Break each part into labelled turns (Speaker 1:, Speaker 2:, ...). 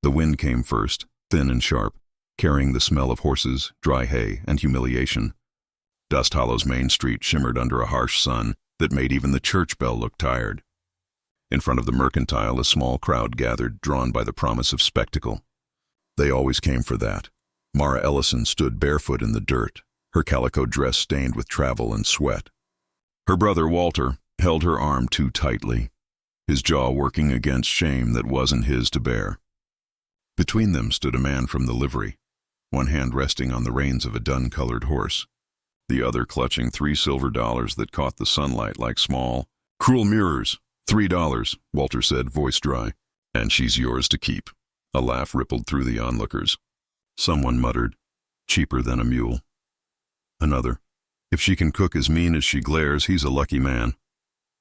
Speaker 1: The wind came first, thin and sharp, carrying the smell of horses, dry hay, and humiliation. Dust Hollow's main street shimmered under a harsh sun that made even the church bell look tired. In front of the mercantile, a small crowd gathered, drawn by the promise of spectacle. They always came for that. Mara Ellison stood barefoot in the dirt, her calico dress stained with travel and sweat. Her brother, Walter, held her arm too tightly, his jaw working against shame that wasn't his to bear. Between them stood a man from the livery, one hand resting on the reins of a dun-colored horse, the other clutching $3 that caught the sunlight like small, cruel mirrors. $3, Walter said, voice dry. And she's yours to keep. A laugh rippled through the onlookers. Someone muttered, cheaper than a mule. Another, if she can cook as mean as she glares, he's a lucky man.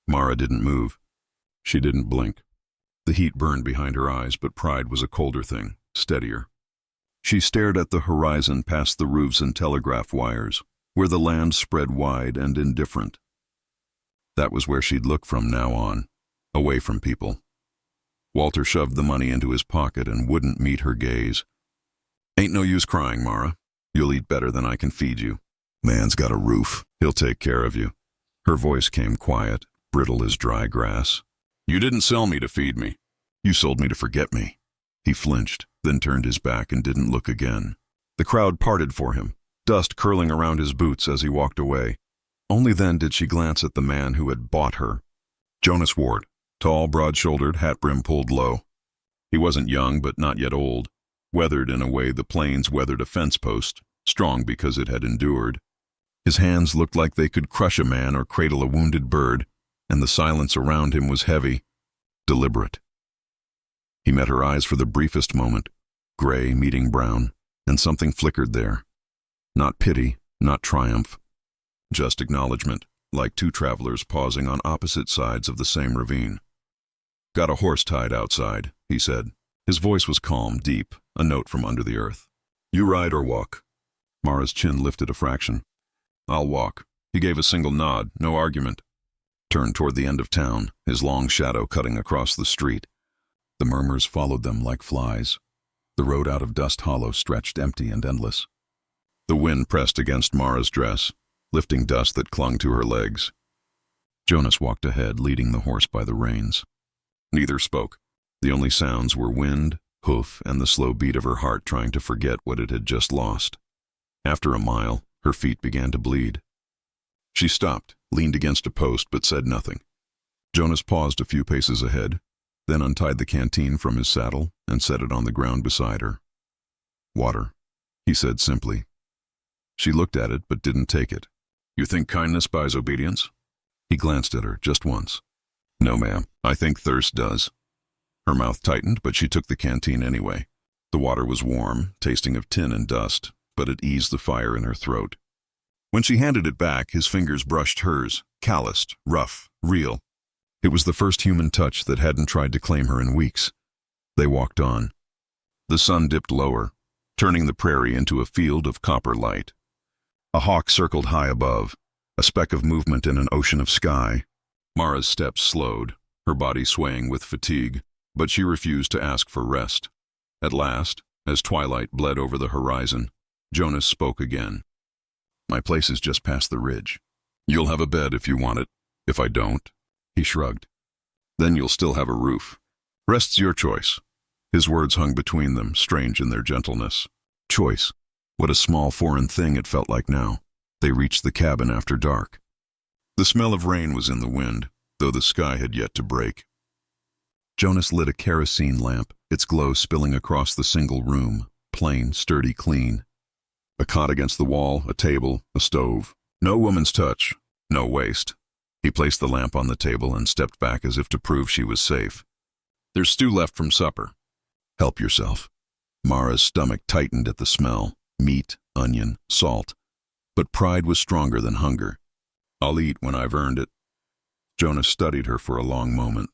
Speaker 1: Mara didn't move. She didn't blink. The heat burned behind her eyes, but pride was a colder thing, steadier. She stared at the horizon past the roofs and telegraph wires, where the land spread wide and indifferent. That was where she'd look from now on, away from people. Walter shoved the money into his pocket and wouldn't meet her gaze. Ain't no use crying, Mara. You'll eat better than I can feed you. Man's got a roof. He'll take care of you. Her voice came quiet, brittle as dry grass. You didn't sell me to feed me. You sold me to forget me. He flinched, then turned his back and didn't look again. The crowd parted for him, dust curling around his boots as he walked away. Only then did she glance at the man who had bought her. Jonas Ward, tall, broad-shouldered, hat brim pulled low. He wasn't young, but not yet old, weathered in a way the plains weathered a fence post, strong because it had endured. His hands looked like they could crush a man or cradle a wounded bird, and the silence around him was heavy, deliberate. He met her eyes for the briefest moment, gray meeting brown, and something flickered there. Not pity, not triumph. Just acknowledgement, like two travelers pausing on opposite sides of the same ravine. Got a horse tied outside, he said. His voice was calm, deep, a note from under the earth. You ride or walk? Mara's chin lifted a fraction. I'll walk. He gave a single nod, no argument. Turned toward the end of town, his long shadow cutting across the street. The murmurs followed them like flies. The road out of Dust Hollow stretched empty and endless. The wind pressed against Mara's dress, lifting dust that clung to her legs. Jonas walked ahead, leading the horse by the reins. Neither spoke. The only sounds were wind, hoof, and the slow beat of her heart trying to forget what it had just lost. After a mile, her feet began to bleed. She stopped, leaned against a post, but said nothing. Jonas paused a few paces ahead, then untied the canteen from his saddle and set it on the ground beside her. Water, he said simply. She looked at it, but didn't take it. You think kindness buys obedience? He glanced at her just once. No, ma'am, I think thirst does. Her mouth tightened, but she took the canteen anyway. The water was warm, tasting of tin and dust, but it eased the fire in her throat. When she handed it back, his fingers brushed hers, calloused, rough, real. It was the first human touch that hadn't tried to claim her in weeks. They walked on. The sun dipped lower, turning the prairie into a field of copper light. A hawk circled high above, a speck of movement in an ocean of sky. Mara's steps slowed, her body swaying with fatigue, but she refused to ask for rest. At last, as twilight bled over the horizon, Jonas spoke again. My place is just past the ridge. You'll have a bed if you want it. If I don't, he shrugged. Then you'll still have a roof. Rest's your choice. His words hung between them, strange in their gentleness. Choice. What a small foreign thing it felt like now. They reached the cabin after dark. The smell of rain was in the wind, though the sky had yet to break. Jonas lit a kerosene lamp, its glow spilling across the single room, plain, sturdy, clean. A cot against the wall, a table, a stove. No woman's touch, no waste. He placed the lamp on the table and stepped back as if to prove she was safe. There's stew left from supper. Help yourself. Mara's stomach tightened at the smell. Meat, onion, salt. But pride was stronger than hunger. I'll eat when I've earned it. Jonas studied her for a long moment.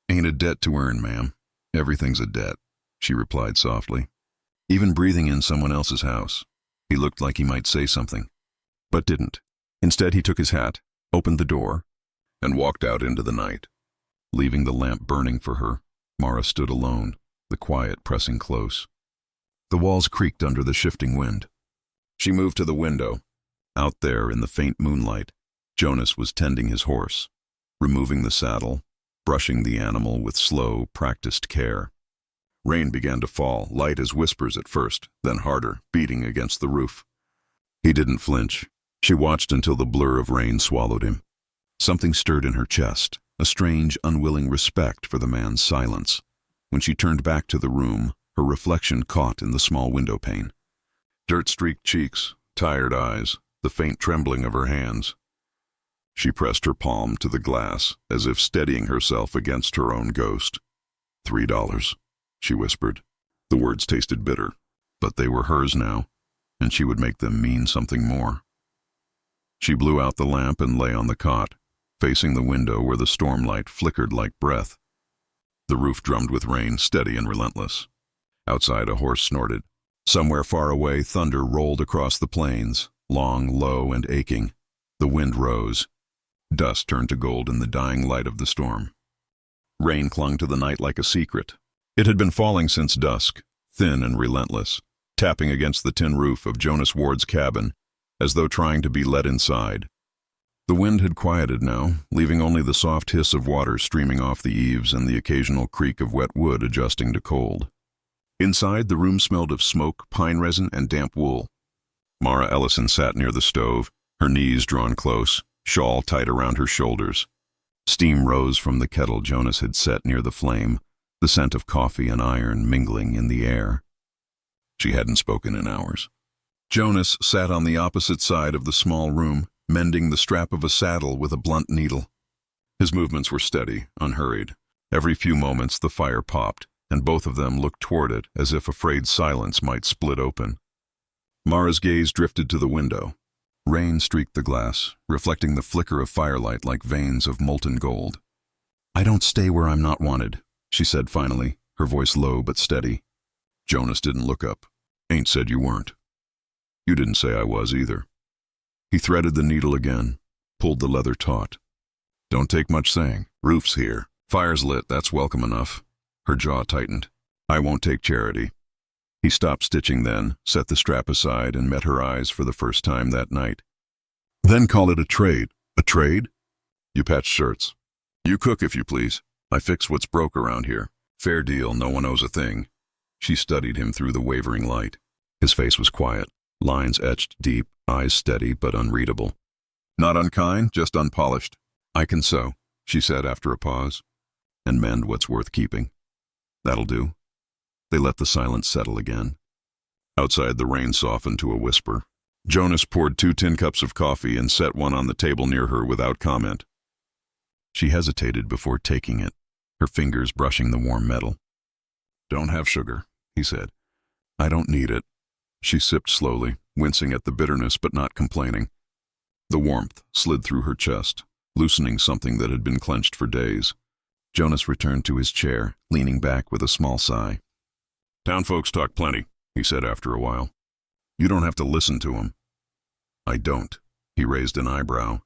Speaker 1: Ain't a debt to earn, ma'am. Everything's a debt, she replied softly. Even breathing in someone else's house. He looked like he might say something, but didn't. Instead, he took his hat, opened the door, and walked out into the night. Leaving the lamp burning for her, Mara stood alone, the quiet pressing close. The walls creaked under the shifting wind. She moved to the window. Out there in the faint moonlight, Jonas was tending his horse, removing the saddle, brushing the animal with slow, practiced care. Rain began to fall, light as whispers at first, then harder, beating against the roof. He didn't flinch. She watched until the blur of rain swallowed him. Something stirred in her chest, a strange, unwilling respect for the man's silence. When she turned back to the room, her reflection caught in the small window pane. Dirt-streaked cheeks, tired eyes, the faint trembling of her hands. She pressed her palm to the glass, as if steadying herself against her own ghost. $3, she whispered. The words tasted bitter, but they were hers now, and she would make them mean something more. She blew out the lamp and lay on the cot, facing the window where the stormlight flickered like breath. The roof drummed with rain, steady and relentless. Outside, a horse snorted. Somewhere far away, thunder rolled across the plains, long, low, and aching. The wind rose. Dust turned to gold in the dying light of the storm. Rain clung to the night like a secret. It had been falling since dusk, thin and relentless, tapping against the tin roof of Jonas Ward's cabin, as though trying to be let inside. The wind had quieted now, leaving only the soft hiss of water streaming off the eaves and the occasional creak of wet wood adjusting to cold. Inside, the room smelled of smoke, pine resin, and damp wool. Mara Ellison sat near the stove, her knees drawn close, shawl tight around her shoulders. Steam rose from the kettle Jonas had set near the flame, the scent of coffee and iron mingling in the air. She hadn't spoken in hours. Jonas sat on the opposite side of the small room, mending the strap of a saddle with a blunt needle. His movements were steady, unhurried. Every few moments the fire popped, and both of them looked toward it as if afraid silence might split open. Mara's gaze drifted to the window. Rain streaked the glass, reflecting the flicker of firelight like veins of molten gold. "I don't stay where I'm not wanted," she said finally, her voice low but steady. Jonas didn't look up. "Ain't said you weren't." "You didn't say I was either." He threaded the needle again, pulled the leather taut. "Don't take much saying. Roof's here. Fire's lit, that's welcome enough." Her jaw tightened. "I won't take charity." He stopped stitching then, set the strap aside, and met her eyes for the first time that night. "Then call it a trade." "A trade?" "You patch shirts. You cook if you please. I fix what's broke around here. Fair deal, no one owes a thing." She studied him through the wavering light. His face was quiet, lines etched deep, eyes steady but unreadable. "Not unkind, just unpolished." "I can sew," she said after a pause, "and mend what's worth keeping." "That'll do." They let the silence settle again. Outside, the rain softened to a whisper. Jonas poured 2 tin cups of coffee and set one on the table near her without comment. She hesitated before taking it, her fingers brushing the warm metal. "Don't have sugar," he said. "I don't need it." She sipped slowly, wincing at the bitterness but not complaining. The warmth slid through her chest, loosening something that had been clenched for days. Jonas returned to his chair, leaning back with a small sigh. "Town folks talk plenty," he said after a while. "You don't have to listen to 'em." "I don't." He raised an eyebrow.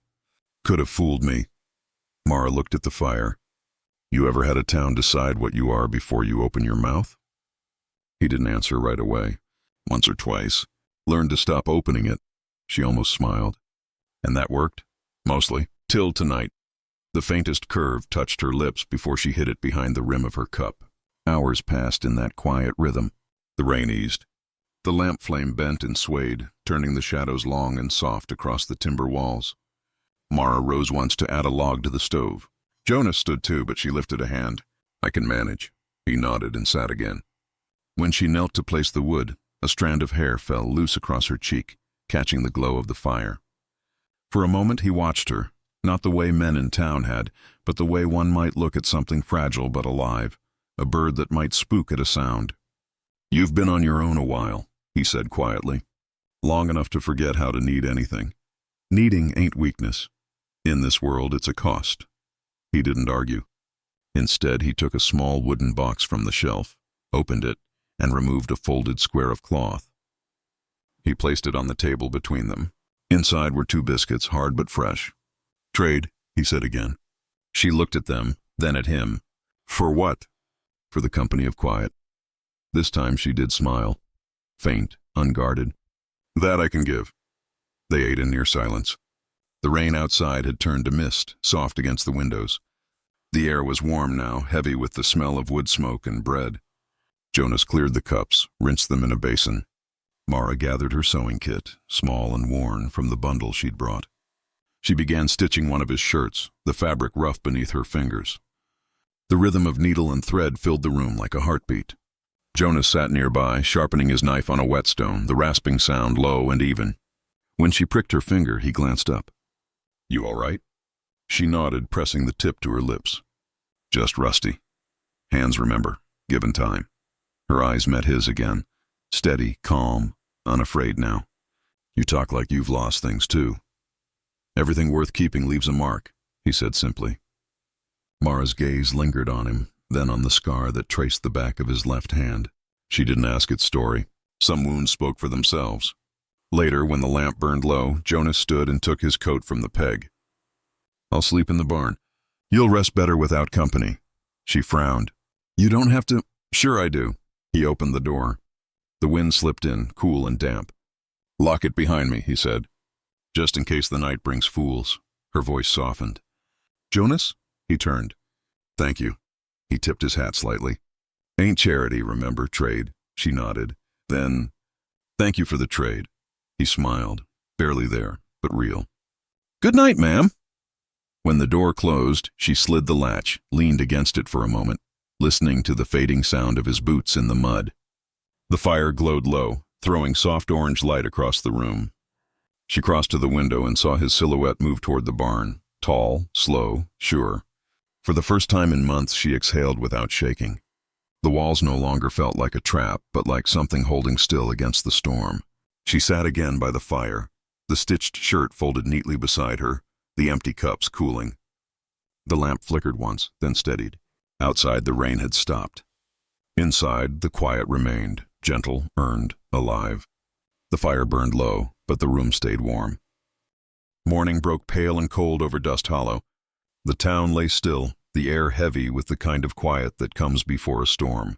Speaker 1: "Could have fooled me." Mara looked at the fire. "You ever had a town decide what you are before you open your mouth?" He didn't answer right away. "Once or twice. Learned to stop opening it." She almost smiled. "And that worked?" "Mostly. Till tonight." The faintest curve touched her lips before she hid it behind the rim of her cup. Hours passed in that quiet rhythm. The rain eased. The lamp flame bent and swayed, turning the shadows long and soft across the timber walls. Mara rose once to add a log to the stove. Jonas stood too, but she lifted a hand. "I can manage." He nodded and sat again. When she knelt to place the wood, a strand of hair fell loose across her cheek, catching the glow of the fire. For a moment he watched her, not the way men in town had, but the way one might look at something fragile but alive, a bird that might spook at a sound. "You've been on your own a while," he said quietly. "Long enough to forget how to need anything. Needing ain't weakness. In this world, it's a cost." He didn't argue. Instead, he took a small wooden box from the shelf, opened it, and removed a folded square of cloth. He placed it on the table between them. Inside were 2 biscuits, hard but fresh. "Trade," he said again. She looked at them, then at him. "For what?" "For the company of quiet." This time she did smile. Faint, unguarded. That I can give. They ate in near silence. The rain outside had turned to mist, soft against the windows. The air was warm now, heavy with the smell of wood smoke and bread. Jonas cleared the cups, rinsed them in a basin. Mara gathered her sewing kit, small and worn, from the bundle she'd brought. She began stitching one of his shirts, the fabric rough beneath her fingers. The rhythm of needle and thread filled the room like a heartbeat. Jonas sat nearby, sharpening his knife on a whetstone, the rasping sound low and even. When she pricked her finger, he glanced up. "You all right?" She nodded, pressing the tip to her lips. "Just rusty. Hands remember, given time." Her eyes met his again, steady, calm, unafraid now. "You talk like you've lost things too." "Everything worth keeping leaves a mark," he said simply. Mara's gaze lingered on him, then on the scar that traced the back of his left hand. She didn't ask its story. Some wounds spoke for themselves. Later, when the lamp burned low, Jonas stood and took his coat from the peg. "I'll sleep in the barn. You'll rest better without company." She frowned. "You don't have to—" "Sure I do." He opened the door. The wind slipped in, cool and damp. "Lock it behind me," he said. "Just in case the night brings fools." Her voice softened. "Jonas?" He turned. "Thank you." He tipped his hat slightly. "Ain't charity, remember, trade." She nodded. Then, "Thank you for the trade." He smiled, barely there, but real. "Good night, ma'am." When the door closed, she slid the latch, leaned against it for a moment, listening to the fading sound of his boots in the mud. The fire glowed low, throwing soft orange light across the room. She crossed to the window and saw his silhouette move toward the barn, tall, slow, sure. For the first time in months, she exhaled without shaking. The walls no longer felt like a trap, but like something holding still against the storm. She sat again by the fire, the stitched shirt folded neatly beside her, the empty cups cooling. The lamp flickered once, then steadied. Outside, the rain had stopped. Inside, the quiet remained, gentle, earned, alive. The fire burned low, but the room stayed warm. Morning broke pale and cold over Dust Hollow. The town lay still, the air heavy with the kind of quiet that comes before a storm.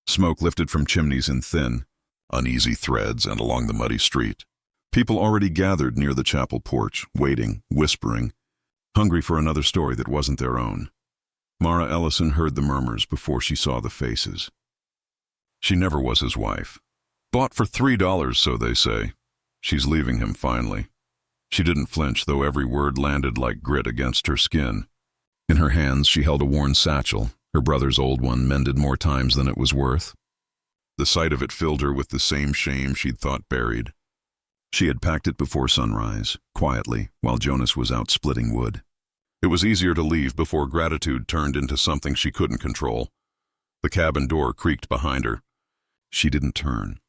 Speaker 1: Smoke lifted from chimneys in thin, uneasy threads and along the muddy street. People already gathered near the chapel porch, waiting, whispering, hungry for another story that wasn't their own. Mara Ellison heard the murmurs before she saw the faces. She never was his wife. Bought for $3, so they say. She's leaving him finally. She didn't flinch, though every word landed like grit against her skin. In her hands she held a worn satchel, her brother's old one mended more times than it was worth. The sight of it filled her with the same shame she'd thought buried. She had packed it before sunrise, quietly, while Jonas was out splitting wood. It was easier to leave before gratitude turned into something she couldn't control. The cabin door creaked behind her. She didn't turn.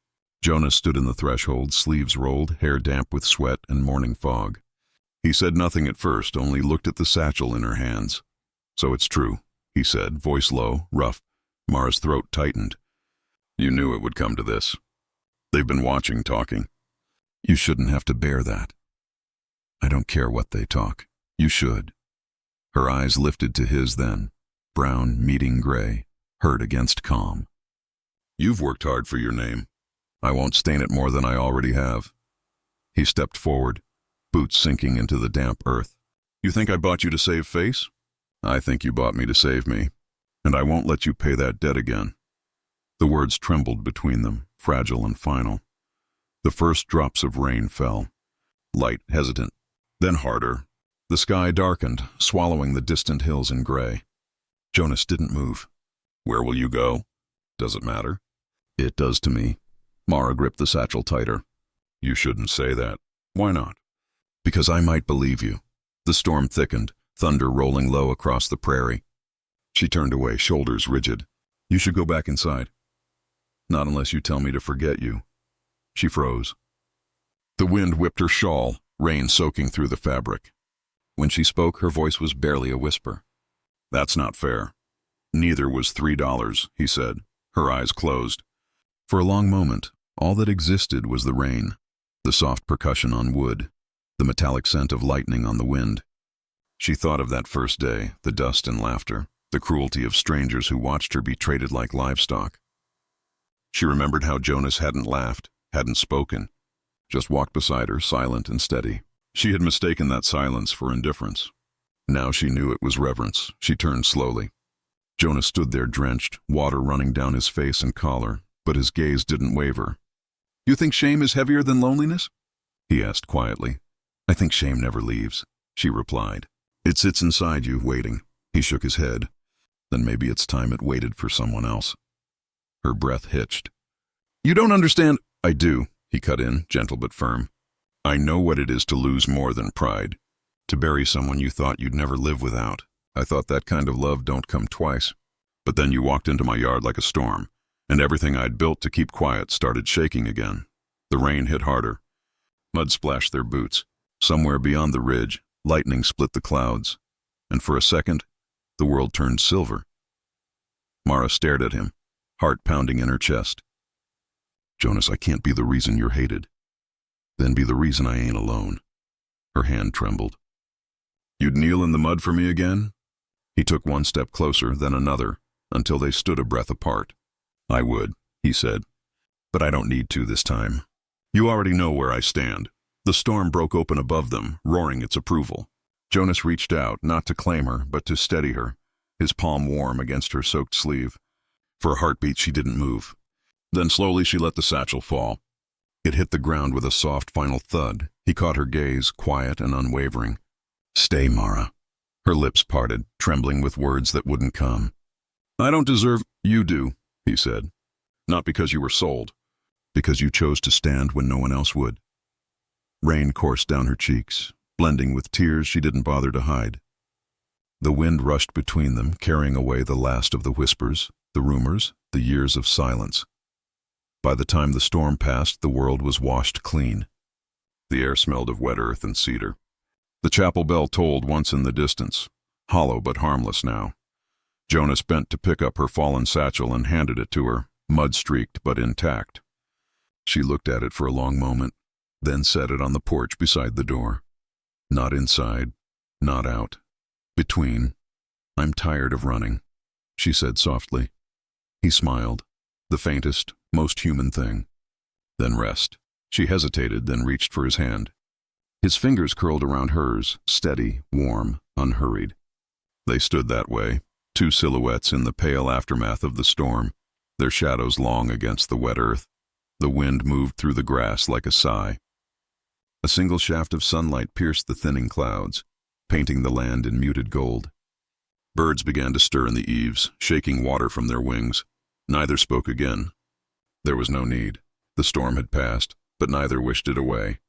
Speaker 1: Jonas stood in the threshold, sleeves rolled, hair damp with sweat and morning fog. He said nothing at first, only looked at the satchel in her hands. "So it's true," he said, voice low, rough. Mara's throat tightened. "You knew it would come to this. They've been watching, talking. You shouldn't have to bear that." "I don't care what they talk. You should." Her eyes lifted to his then, brown, meeting gray, hurt against calm. "You've worked hard for your name. I won't stain it more than I already have." He stepped forward, boots sinking into the damp earth. "You think I bought you to save face? I think you bought me to save me, and I won't let you pay that debt again." The words trembled between them, fragile and final. The first drops of rain fell, light, hesitant, then harder. The sky darkened, swallowing the distant hills in gray. Jonas didn't move. "Where will you go? Does it matter?" "It does to me." Mara gripped the satchel tighter. "You shouldn't say that." "Why not?" "Because I might believe you." The storm thickened, thunder rolling low across the prairie. She turned away, shoulders rigid. "You should go back inside." "Not unless you tell me to forget you." She froze. The wind whipped her shawl, rain soaking through the fabric. When she spoke, her voice was barely a whisper. "That's not fair." "Neither was $3, he said. Her eyes closed. For a long moment, all that existed was the rain, the soft percussion on wood, the metallic scent of lightning on the wind. She thought of that first day, the dust and laughter, the cruelty of strangers who watched her be traded like livestock. She remembered how Jonas hadn't laughed, hadn't spoken, just walked beside her, silent and steady. She had mistaken that silence for indifference. Now she knew it was reverence. She turned slowly. Jonas stood there drenched, water running down his face and collar, but his gaze didn't waver. "You think shame is heavier than loneliness?" he asked quietly. "I think shame never leaves," she replied. "It sits inside you, waiting." He shook his head. "Then maybe it's time it waited for someone else." Her breath hitched. "You don't understand." "I do," he cut in, gentle but firm. "I know what it is to lose more than pride. To bury someone you thought you'd never live without. I thought that kind of love don't come twice. But then you walked into my yard like a storm, and everything I'd built to keep quiet started shaking again. The rain hit harder. Mud splashed their boots. Somewhere beyond the ridge, lightning split the clouds, and for a second, the world turned silver." Mara stared at him, heart pounding in her chest. "Jonas, I can't be the reason you're hated. Then be the reason I ain't alone." Her hand trembled. "You'd kneel in the mud for me again?" He took one step closer, then another, until they stood a breath apart. "I would," he said, "but I don't need to this time. You already know where I stand." The storm broke open above them, roaring its approval. Jonas reached out, not to claim her, but to steady her, his palm warm against her soaked sleeve. For a heartbeat, she didn't move. Then slowly she let the satchel fall. It hit the ground with a soft final thud. He caught her gaze, quiet and unwavering. "Stay, Mara." Her lips parted, trembling with words that wouldn't come. "I don't deserve—" "You do," he said. "Not because you were sold. Because you chose to stand when no one else would." Rain coursed down her cheeks, blending with tears she didn't bother to hide. The wind rushed between them, carrying away the last of the whispers, the rumors, the years of silence. By the time the storm passed, the world was washed clean. The air smelled of wet earth and cedar. The chapel bell tolled once in the distance, hollow but harmless now. Jonas bent to pick up her fallen satchel and handed it to her, mud-streaked but intact. She looked at it for a long moment, then set it on the porch beside the door. Not inside, not out. Between. "I'm tired of running," she said softly. He smiled, the faintest, most human thing. "Then rest." She hesitated, then reached for his hand. His fingers curled around hers, steady, warm, unhurried. They stood that way, two silhouettes in the pale aftermath of the storm, their shadows long against the wet earth. The wind moved through the grass like a sigh. A single shaft of sunlight pierced the thinning clouds, painting the land in muted gold. Birds began to stir in the eaves, shaking water from their wings. Neither spoke again. There was no need. The storm had passed, but neither wished it away.